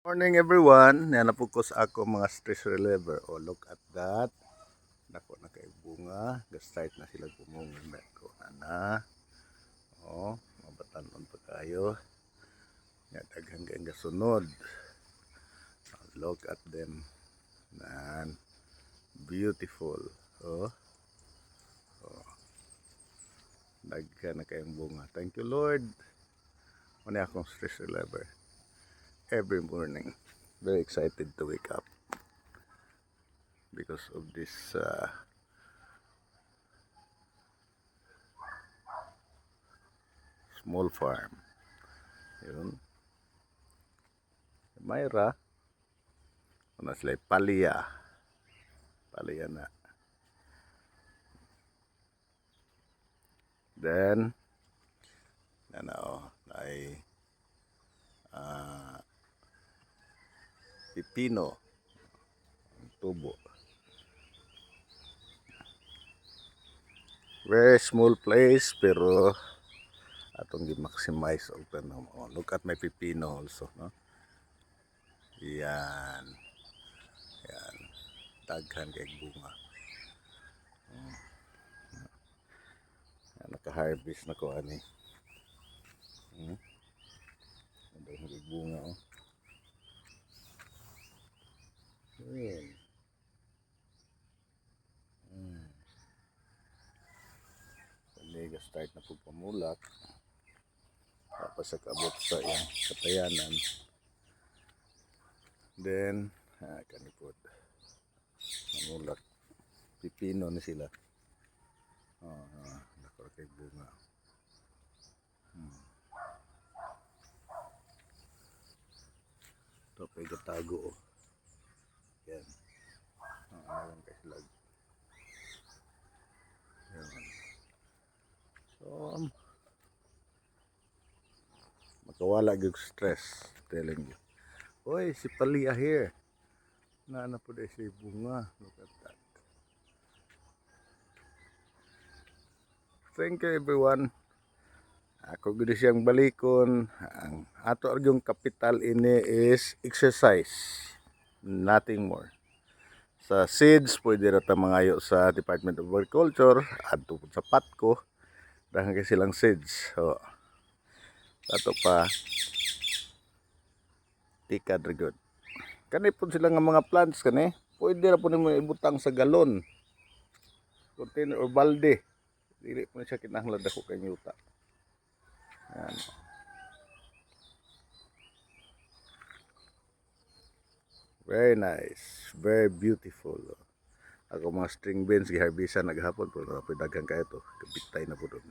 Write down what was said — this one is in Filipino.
Morning everyone, nanapukos ako mga stress reliever. Look at that. Nako na kay bunga, ga-start na sila gumungon ko na. Mabatanon pa kayo. Nga daghang kay gasunod. Look at them. Nan beautiful. Daghan na kayong bunga. Thank you Lord. Muna akong stress reliever. Every morning, very excited to wake up because of this small farm. Yun. Mayra, ano sila, palya na. Then ay pipino tubo. Very small place pero atong gi-maximize og tanom. Look at my pipino also, no? Yan. Daghan kay bunga. Naka-harvest na ko ani. Daghan kay bunga Yan. Start na po pamulak. Tapos sa kabot sa yung katayanan. Then, kanipod. Mamulak. Pipino ni sila. Nakalakay bunga. Ito pa igatago. Yan. Ayan kay silag. Yan. So, makawala yung stress. Telling you. Oy, si Palia here. Na po dahil siya bunga. Look at that. Thank you everyone. Ako gudi siyang balikon. Ang ato yung kapital ini is exercise. Nothing more. Sa seeds, pwede rata mangayo sa Department of Agriculture. Adto sa PATCO. Dahil kasi silang seeds. So, ato pa tikad good. Kani po sila nga mga plants kani. Pwede ra po nimo ibutang sa galon. Container or balde. Dili po siya kinahanglan dako kay yuta. Yan. Very nice, very beautiful. Ako mga string beans giharbisan naghapon pero daghang kayo to. Kabitay na po doon.